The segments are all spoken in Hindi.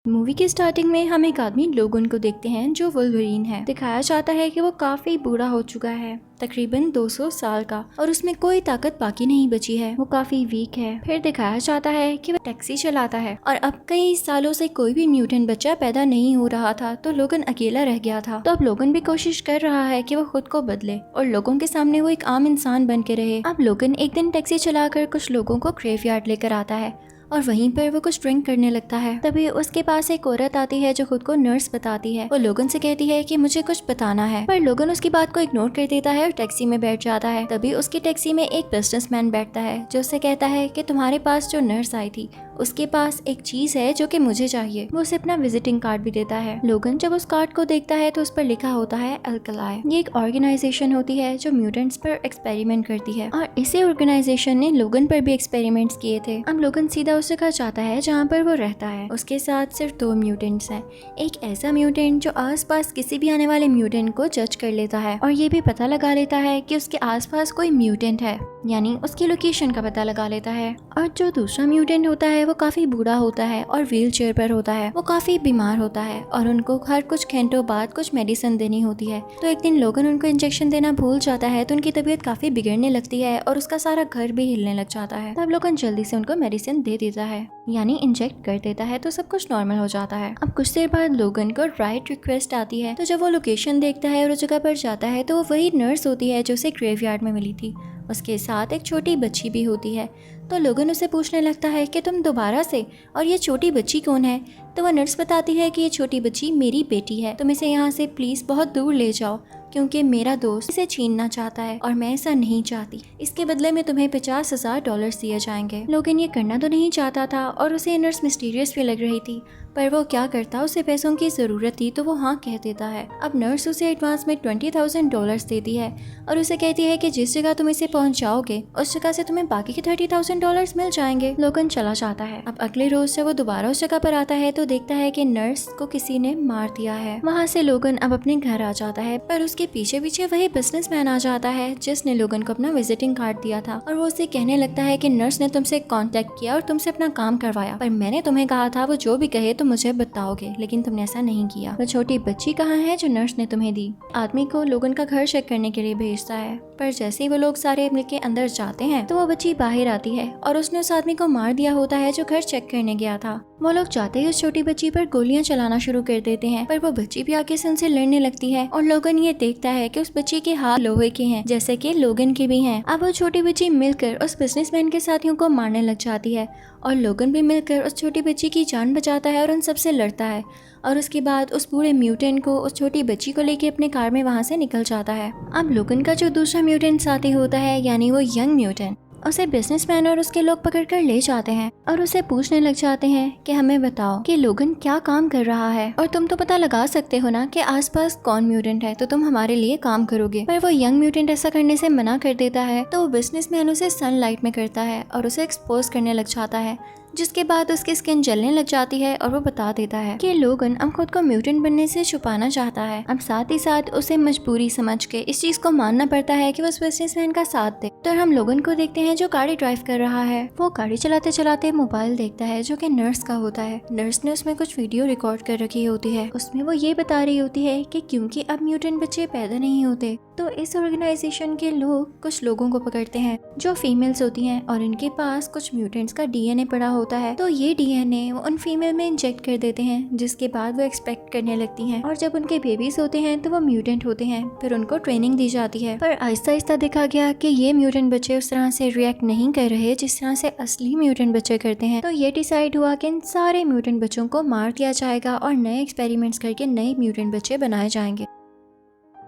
मूवी के स्टार्टिंग में हम एक आदमी लोगन को देखते हैं जो वुल्वरीन है। दिखाया जाता है कि वो काफी बूढ़ा हो चुका है, तकरीबन 200 साल का, और उसमें कोई ताकत बाकी नहीं बची है। वो काफी वीक है। फिर दिखाया जाता है कि वो टैक्सी चलाता है और अब कई सालों से कोई भी म्यूटेंट बच्चा पैदा नहीं हो रहा था, तो लोगन अकेला रह गया था। तो अब लोगन भी कोशिश कर रहा है कि वो खुद को बदले और लोगों के सामने वो एक आम इंसान बन के रहे। अब लोगन एक दिन टैक्सी चलाकर कुछ लोगों को ग्रेवयार्ड लेकर आता है और वहीं पर वो कुछ ड्रिंक करने लगता है। तभी उसके पास एक औरत आती है जो खुद को नर्स बताती है। वो लोगन से कहती है कि मुझे कुछ बताना है, पर लोगन उसकी बात को इग्नोर कर देता है और टैक्सी में बैठ जाता है। तभी उसकी टैक्सी में एक बिजनेसमैन बैठता है जो उससे कहता है कि तुम्हारे पास जो नर्स आई थी उसके पास एक चीज है जो कि मुझे चाहिए। वो उसे अपना विजिटिंग कार्ड भी देता है। लोगन जब उस कार्ड को देखता है तो उस पर लिखा होता है अल्कलाई। ये एक ऑर्गेनाइजेशन होती है जो म्यूटेंट्स पर एक्सपेरिमेंट करती है और इसी ऑर्गेनाइजेशन ने लोगन पर भी एक्सपेरिमेंट्स किए थे। अब लोगन सीधा उस जगह जाता है जहाँ पर वो रहता है। उसके साथ सिर्फ 2 म्यूटेंट्स हैं। एक ऐसा म्यूटेंट जो आसपास किसी भी आने वाले म्यूटेंट को जज कर लेता है और ये भी पता लगा लेता है कि उसके आसपास कोई म्यूटेंट है, यानी उसकी लोकेशन का पता लगा लेता है। और जो दूसरा म्यूटेंट होता है वो काफी बूढ़ा होता है और व्हील चेयर पर होता है। वो काफी बीमार होता है और उनको हर कुछ घंटों बाद कुछ मेडिसिन देनी होती है। तो एक दिन लोगन उनको इंजेक्शन देना भूल जाता है तो उनकी तबीयत काफी बिगड़ने लगती है और उसका सारा घर भी हिलने लग जाता है। तब लोगन जल्दी से उनको मेडिसिन दे देता है, यानी इंजेक्ट कर देता है, तो सब कुछ नॉर्मल हो जाता है। अब कुछ देर बाद लोगन को राइट रिक्वेस्ट आती है। तो जब वो लोकेशन देखता है और उस जगह पर जाता है तो वो वही नर्स होती है जो उसे ग्रेवयार्ड में मिली थी। उसके साथ एक छोटी बच्ची भी होती है। तो लोगन उसे पूछने लगता है कि तुम दोबारा से, और ये छोटी बच्ची कौन है? तो वह नर्स बताती है कि ये छोटी बच्ची मेरी बेटी है, तुम इसे यहाँ से प्लीज बहुत दूर ले जाओ क्योंकि मेरा दोस्त इसे छीनना चाहता है और मैं ऐसा नहीं चाहती। इसके बदले में तुम्हें $50,000 दिए जाएंगे। लोगन ये करना तो नहीं चाहता था और उसे नर्स मिस्टीरियस भी लग रही थी, पर वो क्या करता, उसे पैसों की जरूरत थी तो वो हाँ कह देता है। अब नर्स उसे एडवांस में $20,000 देती है और उसे कहती है कि जिस जगह तुम इसे पहुंचाओगे उस जगह से तुम्हें बाकी के $30,000 मिल जाएंगे। लोगन चला जाता है। अब अगले रोज जब वो दोबारा उस जगह पर आता है तो देखता है कि नर्स को किसी ने मार दिया है। वहाँ से लोगन अब अपने घर आ जाता है, पर उसके पीछे पीछे वही बिजनेसमैन आ जाता है जिसने लोगन को अपना विजिटिंग कार्ड दिया था और वो उसे कहने लगता है कि नर्स ने तुमसे कांटेक्ट किया और तुमसे अपना काम करवाया, पर मैंने तुम्हें कहा था वो जो भी कहे तो मुझे बताओगे, लेकिन तुमने ऐसा नहीं किया। वो छोटी बच्ची कहाँ है जो नर्स ने तुम्हें दी? आदमी को लोगन का घर चेक करने के लिए भेजता है, पर जैसे ही वो लोग सारे मिलके अंदर जाते हैं तो वो बच्ची बाहर आती है और उसने उस आदमी को मार दिया होता है जो घर चेक करने गया था। वो लोग जाते ही उस छोटी बच्ची पर गोलियां चलाना शुरू कर देते हैं, पर वो बच्ची भी आगे से उनसे लड़ने लगती है और लोगन ये देखता है कि उस बच्ची के हाथ लोहे के हैं जैसे कि लोगन के भी हैं। अब वो छोटी बच्ची मिलकर उस बिजनेसमैन के साथियों को मारने लग जाती है और लोगन भी मिलकर उस छोटी बच्ची की जान बचाता है और उन सबसे लड़ता है और उसके बाद उस पूरे म्यूटेंट को उस छोटी बच्ची को लेके अपने कार में वहाँ से निकल जाता है। अब लोगन का जो दूसरा म्यूटेंट साथी होता है, यानी वो यंग म्यूटेंट, उसे बिजनेसमैन और उसके लोग पकड़कर ले जाते हैं और उसे पूछने लग जाते हैं कि हमें बताओ कि लोगन क्या काम कर रहा है और तुम तो पता लगा सकते हो ना कि आसपास कौन म्यूटेंट है, तो तुम हमारे लिए काम करोगे। पर वो यंग म्यूटेंट ऐसा करने से मना कर देता है। तो वो बिजनेसमैन उसे सनलाइट में करता है और उसे एक्सपोज करने लग जाता है, जिसके बाद उसकी स्किन जलने लग जाती है और वो बता देता है कि लोगन अब खुद को म्यूटेंट बनने से छुपाना चाहता है। अब साथ ही साथ उसे मजबूरी समझ के इस चीज को मानना पड़ता है कि वो उस बिजनेसमैन का साथ दे। तो हम लोगन को देखते हैं जो गाड़ी ड्राइव कर रहा है। वो गाड़ी चलाते चलाते मोबाइल देखता है जो कि नर्स का होता है। नर्स ने उसमें कुछ वीडियो रिकॉर्ड कर रखी होती है। उसमें वो ये बता रही होती है कि क्योंकि अब म्यूटेंट बच्चे पैदा नहीं होते तो इस ऑर्गेनाइजेशन के लोग कुछ लोगों को पकड़ते हैं जो फीमेल्स होती हैं और इनके पास कुछ म्यूटेंट्स का डीएनए पड़ा होता है। तो ये डीएनए वो उन फीमेल में इंजेक्ट कर देते हैं, जिसके बाद वो एक्सपेक्ट करने लगती हैं और जब उनके बेबीज होते हैं तो वो म्यूटेंट होते हैं। फिर उनको ट्रेनिंग दी जाती है, पर आहिस्ता आहिस्ता देखा गया कि ये म्यूटेंट बच्चे उस तरह से रिएक्ट नहीं कर रहे जिस तरह से असली म्यूटेंट बच्चे करते हैं। तो ये डिसाइड हुआ कि इन सारे म्यूटेंट बच्चों को मार दिया जाएगा और नए एक्सपेरिमेंट्स करके नए म्यूटेंट बच्चे बनाए जाएंगे।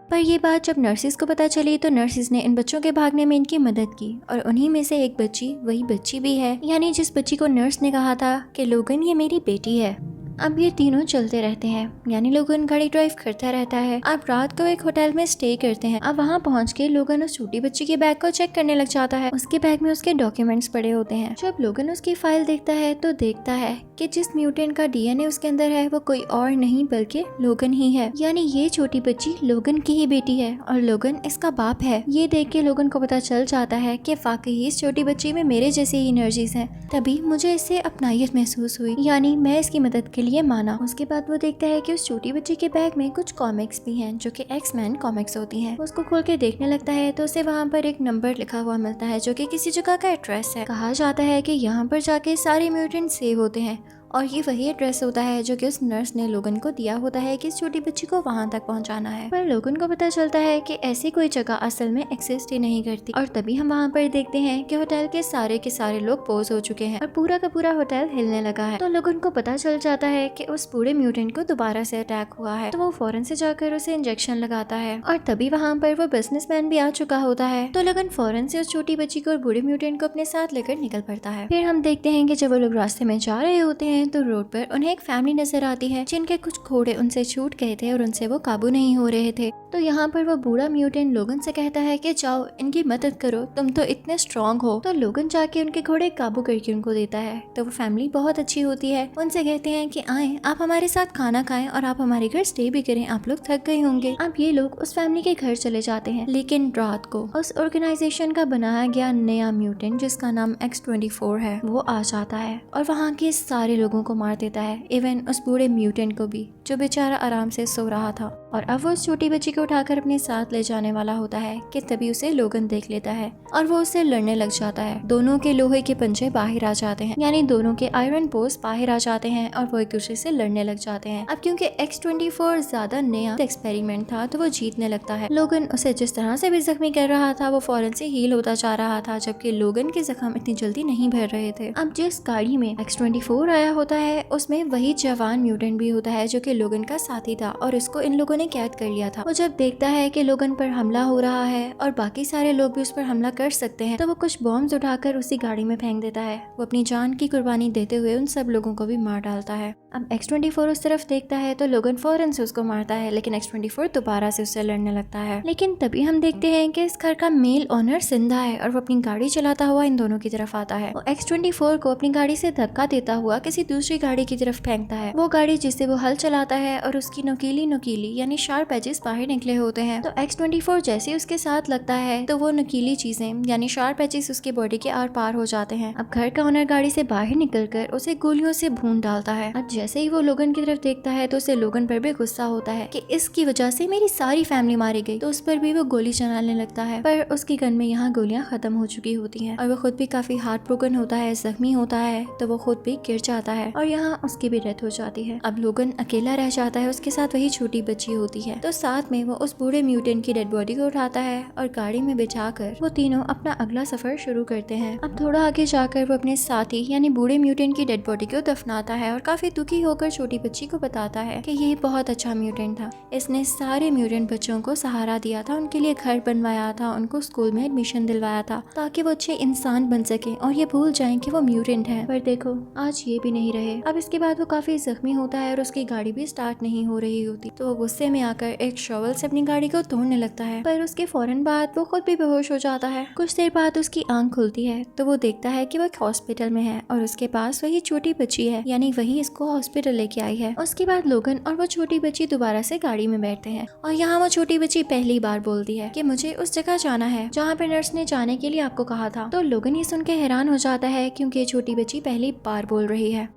पर ये बात जब नर्सिस को पता चली तो नर्सिस ने इन बच्चों के भागने में इनकी मदद की और उन्हीं में से एक बच्ची वही बच्ची भी है, यानी जिस बच्ची को नर्स ने कहा था कि लोगन ये मेरी बेटी है। अब ये तीनों चलते रहते हैं, यानी लोगन गाड़ी ड्राइव करता रहता है। अब रात को एक होटल में स्टे करते हैं। अब वहाँ पहुँच के लोगन उस छोटी बच्ची के बैग को चेक करने लग जाता है। उसके बैग में उसके डॉक्यूमेंट्स पड़े होते हैं। जब लोगन उसकी फाइल देखता है तो देखता है कि जिस म्यूटेंट का डीएनए उसके अंदर है वो कोई और नहीं बल्कि लोगन ही है, यानी ये छोटी बच्ची लोगन की ही बेटी है और लोगन इसका बाप है। ये देख के लोगन को पता चल जाता है कि वाकई इस छोटी बच्ची में मेरे जैसी ही एनर्जीज हैं। तभी मुझे इससे अपनायत महसूस हुई, यानी मैं इसकी मदद के लिए लिए माना। उसके बाद वो देखता है कि उस छोटी बच्ची के बैग में कुछ कॉमिक्स भी हैं जो कि एक्स-मैन कॉमिक्स होती हैं। उसको खोल के देखने लगता है तो उसे वहाँ पर एक नंबर लिखा हुआ मिलता है जो कि किसी जगह का एड्रेस है। कहा जाता है कि यहाँ पर जाके सारे म्यूटेंट सेव होते हैं और ये वही एड्रेस होता है जो कि उस नर्स ने लोगन को दिया होता है कि इस छोटी बच्ची को वहाँ तक पहुँचाना है। पर लोगन को पता चलता है कि ऐसी कोई जगह असल में एक्सिस्ट ही नहीं करती। और तभी हम वहाँ पर देखते हैं कि होटल के सारे लोग पोज हो चुके हैं और पूरा का पूरा होटल हिलने लगा है। तो लोगन को पता चल जाता है कि उस पूरे म्यूटेंट को दोबारा से अटैक हुआ है। तो वो फौरन से जाकर उसे इंजेक्शन लगाता है और तभी वहाँ पर वो बिजनेसमैन भी आ चुका होता है। तो लोगन फौरन से उस छोटी बच्ची को और बूढ़े म्यूटेंट को अपने साथ लेकर निकल पड़ता है। फिर हम देखते हैं कि जब वो लोग रास्ते में जा रहे होते हैं तो रोड पर उन्हें एक फैमिली नजर आती है जिनके कुछ घोड़े उनसे छूट गए थे और उनसे वो काबू नहीं हो रहे थे। तो यहाँ पर वो बूढ़ा म्यूटेंट लोगन से कहता है कि जाओ इनकी मदद करो, तुम तो इतने स्ट्रांग हो। तो लोगन जाके उनके घोड़े काबू करके उनको देता है। तो वो फैमिली बहुत अच्छी होती है, उनसे कहते हैं कि आए आप हमारे साथ खाना खाएं और आप हमारे घर स्टे भी करें, आप लोग थक गए होंगे। अब ये लोग उस फैमिली के घर चले जाते हैं। लेकिन रात को उस ऑर्गेनाइजेशन का बनाया गया नया म्यूटेंट जिसका नाम X-24 है वो आ जाता है और वहाँ के सारे लोगों को मार देता है, इवन उस बूढ़े म्यूटेंट को भी जो बेचारा आराम से सो रहा था। और अब वो उस छोटी बच्ची को उठाकर अपने साथ ले जाने वाला होता है कि तभी उसे लोगन देख लेता है और वो उससे लड़ने लग जाता है। दोनों के लोहे के पंजे बाहर आ जाते हैं, यानी दोनों के आयरन पोस्ट बाहर आ जाते हैं और वो एक दूसरे से लड़ने लग जाते हैं। अब क्योंकि X-24 ज्यादा नया एक्सपेरिमेंट था तो वो जीतने लगता है। लोगन उसे जिस तरह से भी जख्मी कर रहा था वो फौरन से हील होता जा रहा था, जबकि लोगन के जख्म इतनी जल्दी नहीं भर रहे थे। अब जिस गाड़ी में X-24 आया होता है उसमें वही जवान म्यूटेंट भी होता है जो कि लोगन का साथी था और इसको इन लोगों ने कैद कर लिया था। वो जब देखता है कि लोगन पर हमला हो रहा है और बाकी सारे लोग भी उस पर हमला कर सकते हैं तो वो कुछ बॉम्ब्स उठाकर उसी गाड़ी में फेंक देता है। वो अपनी जान की कुर्बानी देते हुए उन सब लोगों को भी मार डालता है। अब X-24 उस तरफ देखता है तो लोगन फौरन से उसको मारता है, लेकिन X-24 दोबारा से उससे लड़ने लगता है। लेकिन तभी हम देखते हैं कि इस घर का मेल ओनर जिंदा है और वो अपनी गाड़ी चलाता हुआ इन दोनों की तरफ आता है। वो X-24 को अपनी गाड़ी से धक्का देता हुआ किसी दूसरी गाड़ी की तरफ फेंकता है, वो गाड़ी जिससे वो हल चलाता है और उसकी नुकीली यानी शार्प एजेस बाहर निकले होते हैं। तो X-24 जैसे उसके साथ लगता है तो वो नुकीली चीजें यानी शार्प एजेस उसके बॉडी के आर पार हो जाते हैं। अब घर का ओनर गाड़ी से बाहर निकलकर उसे गोलियों से भून डालता है। अब जैसे ही वो लोगन की तरफ देखता है तो उसे लोगन पर भी गुस्सा होता है कि इसकी वजह से मेरी सारी फैमिली मारी गई, तो उस पर भी वो गोली चलाने लगता है। पर उसकी गन में यहाँ गोलियां खत्म हो चुकी होती हैं और वो खुद भी काफी हार्ट ब्रोकन होता है, जख्मी होता है, तो वो खुद भी गिर जाता है और यहाँ उसकी भी डेथ हो जाती है। अब लोगन अकेला रह जाता है, उसके साथ वही छोटी बच्ची होती है। तो साथ में वो उस बूढ़े म्यूटेंट की डेड बॉडी को उठाता है और गाड़ी में बिठाकर वो तीनों अपना अगला सफर शुरू करते हैं। अब थोड़ा आगे जाकर वो अपने साथी यानी बूढ़े म्यूटेंट की डेड बॉडी को दफनाता है और काफी दुखी होकर छोटी बच्ची को बताता है कि ये बहुत अच्छा म्यूटेंट था, इसने सारे म्यूटेंट बच्चों को सहारा दिया था, उनके लिए घर बनवाया था, उनको स्कूल में एडमिशन दिलवाया था ताकि वो अच्छे इंसान बन सके और ये भूल जाएं कि वो म्यूटेंट है। पर देखो आज ये भी नहीं रहे। अब इसके बाद वो काफी जख्मी होता है और उसकी गाड़ी भी स्टार्ट नहीं हो रही होती, तो वो गुस्से में आकर एक शॉवल से अपनी गाड़ी को तोड़ने लगता है। पर उसके फौरन बाद वो खुद भी बेहोश हो जाता है। कुछ देर बाद उसकी आंख खुलती है तो वो देखता है कि वो एक हॉस्पिटल में है और उसके पास वही छोटी बच्ची है, यानी वही इसको हॉस्पिटल लेके आई है। उसके बाद लोगन और वो छोटी बच्ची दोबारा से गाड़ी में बैठते हैं और यहाँ वो छोटी बच्ची पहली बार बोलती है कि मुझे उस जगह जाना है जहाँ पे नर्स ने जाने के लिए आपको कहा था। तो लोगन ये सुन के हैरान हो जाता है क्योंकि छोटी बच्ची पहली बार बोल रही है।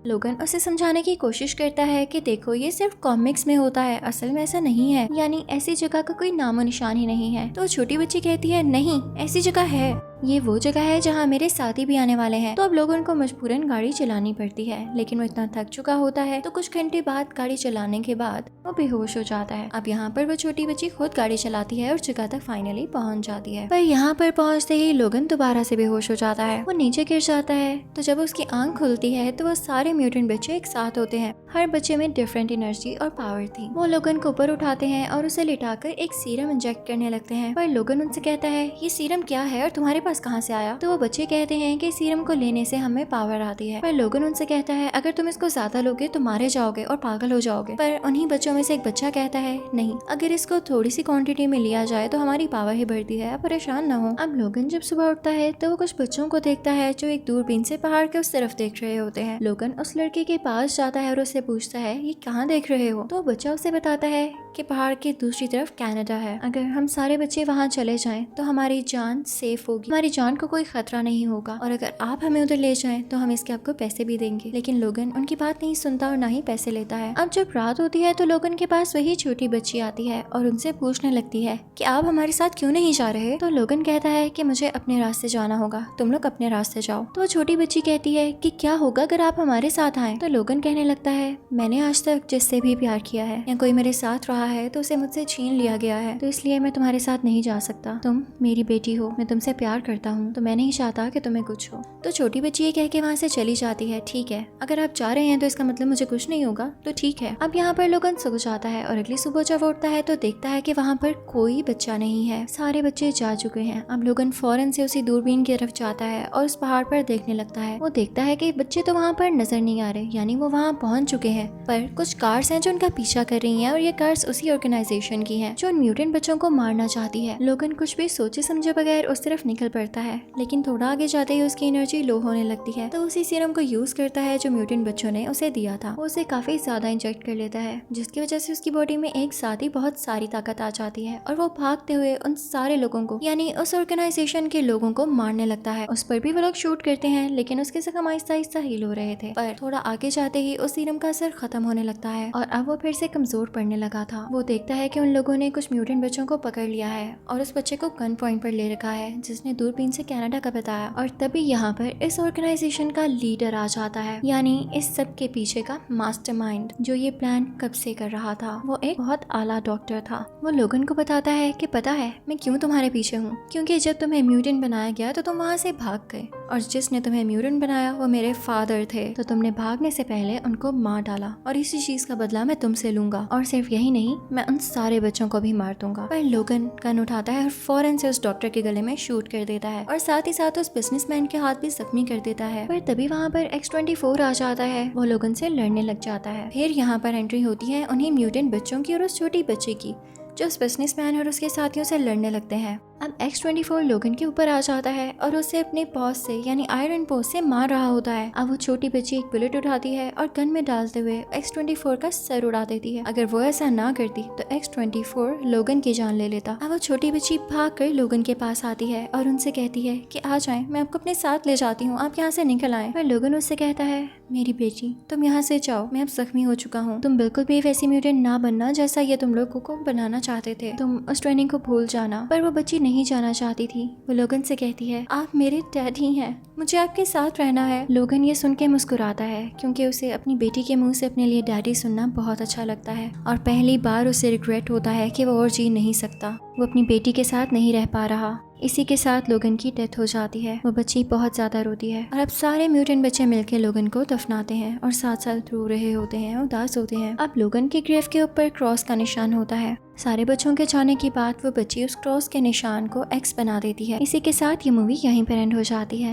लोगन उसे समझाने की कोशिश करता है कि देखो ये सिर्फ कॉमिक्स में होता है, असल में ऐसा नहीं है, यानी ऐसी जगह का कोई नामो निशान ही नहीं है। तो छोटी बच्ची कहती है नहीं ऐसी जगह है, ये वो जगह है जहाँ मेरे साथी भी आने वाले हैं। तो अब लोगन को मजबूरन गाड़ी चलानी पड़ती है, लेकिन वो इतना थक चुका होता है तो कुछ घंटे बाद गाड़ी चलाने के बाद वो बेहोश हो जाता है। अब यहाँ पर वो छोटी बच्ची खुद गाड़ी चलाती है और जगह तक फाइनली पहुँच जाती है। पर यहाँ पर पहुँचते ही लोगन दोबारा से बेहोश हो जाता है, वो नीचे गिर जाता है। तो जब उसकी आंख खुलती है तो वो सारे म्यूटेंट बच्चे एक साथ होते हैं, हर बच्चे में डिफरेंट एनर्जी और पावर थी। वो लोगन को ऊपर उठाते हैं और उसे लिटाकर एक सीरम इंजेक्ट करने लगते हैं। पर लोगन उनसे कहता है ये सीरम क्या है और तुम्हारे पास कहाँ से आया? तो वो बच्चे कहते हैं कि सीरम को लेने से हमें पावर आती है। पर लोगन उनसे कहता है अगर तुम इसको ज्यादा लोगे तो मारे जाओगे और पागल हो जाओगे। पर उन्हीं बच्चों में से एक बच्चा कहता है नहीं, अगर इसको थोड़ी सी क्वांटिटी में लिया जाए तो हमारी पावर ही बढ़ती है, परेशान न हो। अब लोगन जब सुबह उठता है तो वो कुछ बच्चों को देखता है जो एक दूरबीन से पहाड़ के उस तरफ देख रहे होते हैं। लोगन उस लड़के के पास जाता है और उससे पूछता है ये कहाँ देख रहे हो? तो बच्चा उसे बताता है कि पहाड़ के दूसरी तरफ कनाडा है। अगर हम सारे बच्चे वहाँ चले जाएं तो हमारी जान सेफ होगी, हमारी जान को कोई खतरा नहीं होगा, और अगर आप हमें उधर ले जाएं तो हम इसके आपको पैसे भी देंगे। लेकिन लोगन उनकी बात नहीं सुनता और ना ही पैसे लेता है। अब जब रात होती है तो लोगन के पास वही छोटी बच्ची आती है और उनसे पूछने लगती है कि आप हमारे साथ क्यों नहीं जा रहे। तो लोगन कहता है कि मुझे अपने रास्ते जाना होगा, तुम लोग अपने रास्ते जाओ। तो छोटी बच्ची कहती है कि क्या होगा अगर आप हमारे साथ आए। तो लोगन कहने लगता है मैंने आज तक जिससे भी प्यार किया है या कोई मेरे साथ रहा है तो उसे मुझसे छीन लिया गया है, तो इसलिए मैं तुम्हारे साथ नहीं जा सकता। तुम मेरी बेटी हो, मैं तुमसे प्यार करता हूँ, तो मैं नहीं चाहता कि तुम्हें कुछ हो। तो छोटी बच्ची ये कह के वहाँ से चली जाती है। ठीक है, अगर आप जा रहे हैं तो इसका मतलब मुझे कुछ नहीं होगा, तो ठीक है। अब यहाँ पर लोगन सो जाता है और अगली सुबह जब उठता है तो देखता है कि वहाँ पर कोई बच्चा नहीं है, सारे बच्चे जा चुके हैं। अब लोगन फौरन से उसी दूरबीन की तरफ जाता है और उस पहाड़ पर देखने लगता है। वो देखता है कि बच्चे तो वहाँ पर नजर नहीं आ रहे, यानी वो वहाँ पहुँच चुके हैं, पर कुछ कार्स हैं जो उनका पीछा कर रही हैं और ये कार्स उसी ऑर्गेनाइजेशन की हैं जो उन म्यूटेंट बच्चों को मारना चाहती है। लोगन कुछ भी सोचे समझे बगैर उस तरफ निकल पड़ता है, लेकिन थोड़ा आगे जाते ही उसकी एनर्जी लो होने लगती है। तो उसी सीरम को यूज करता है जो म्यूटेंट बच्चों ने उसे दिया था। वो उसे काफी ज्यादा इंजेक्ट कर लेता है, जिसकी वजह से उसकी बॉडी में एक साथ ही बहुत सारी ताकत आ जाती है और वो भागते हुए उन सारे लोगों को, यानी उस ऑर्गेनाइजेशन के लोगों को मारने लगता है। उस पर भी वो लोग शूट करते हैं, लेकिन उसके जख्म आहिस्ता आहिस्ता हील हो रहे थे। पर थोड़ा आगे जाते ही उस सीरम का असर खत्म होने लगता है और अब वो फिर से कमजोर पड़ने लगा था। वो देखता है कि उन लोगों ने कुछ म्यूटेंट बच्चों को पकड़ लिया है और उस बच्चे को गन पॉइंट पर ले रखा है, जिसने दूरबीन से कनाडा का बताया। और तभी यहाँ पर इस ऑर्गेनाइजेशन का लीडर आ जाता है, यानी इस सब के पीछे का मास्टरमाइंड जो ये प्लान कब से कर रहा था। वो एक बहुत आला डॉक्टर था। वो लोगन को बताता है कि पता है मैं क्यों तुम्हारे पीछे हूँ, क्योंकि जब तुम्हें म्यूटेंट बनाया गया तो तुम वहाँ से भाग गए, और जिसने तुम्हें म्यूटेंट बनाया वो मेरे फादर थे, तो तुमने भागने से पहले उनको मार डाला, और इसी चीज का बदला मैं तुमसे लूंगा। और सिर्फ यही नहीं, मैं उन सारे बच्चों को भी मार दूंगा। पर लोगन गन उठाता है और फौरन से उस डॉक्टर के गले में शूट कर देता है और साथ ही साथ उस बिजनेसमैन के हाथ भी जख्मी कर देता है। पर तभी वहाँ पर X-24 आ जाता है। वो लोगन से लड़ने लग जाता है। फिर यहाँ पर एंट्री होती है उन्हीं म्यूटेंट बच्चों की और उस छोटी बच्ची की, जो उस बिजनेसमैन और उसके साथियों से लड़ने लगते हैं। अब X-24 लोगन के ऊपर आ जाता है और उसे अपने पॉज से, यानी आयरन पॉज से मार रहा होता है। अब वो छोटी बच्ची एक बुलेट उठाती है और गन में डालते हुए X-24 का सर उड़ा देती है। अगर वो ऐसा ना करती तो X-24 लोगन की जान ले लेता। अब वो छोटी बच्ची भागकर लोगन के पास आती है और उनसे कहती है कि आ जाएं, मैं आपको अपने साथ ले जाती हूँ, आप यहाँ से निकल आए। पर लोगन उससे कहता है मेरी बेटी तुम यहाँ से जाओ, मैं अब जख्मी हो चुका हूँ, तुम बिल्कुल भी वैसी म्यूटेंट ना बनना जैसा ये तुम लोगों को बनाना चाहते थे, तुम उस ट्रेनिंग को भूल जाना। पर वो बच्ची नहीं जाना चाहती थी। वो लोगन से कहती है आप मेरे डैडी हैं, मुझे आपके साथ रहना है। लोगन ये सुन के मुस्कुराता है, क्योंकि उसे अपनी बेटी के मुंह से अपने लिए डैडी सुनना बहुत अच्छा लगता है और पहली बार उसे रिग्रेट होता है कि वो और जी नहीं सकता, वो अपनी बेटी के साथ नहीं रह पा रहा। इसी के साथ लोगन की डेथ हो जाती है। वो बच्ची बहुत ज्यादा रोती है और अब सारे म्यूटेंट बच्चे मिलकर लोगन को दफनाते हैं और साथ साथ रो रहे होते हैं, उदास होते हैं। अब लोगन के ग्रेव के ऊपर क्रॉस का निशान होता है। सारे बच्चों के जाने के बाद वो बच्ची उस क्रॉस के निशान को X बना देती है। इसी के साथ ये मूवी यहीं पर एंड हो जाती है।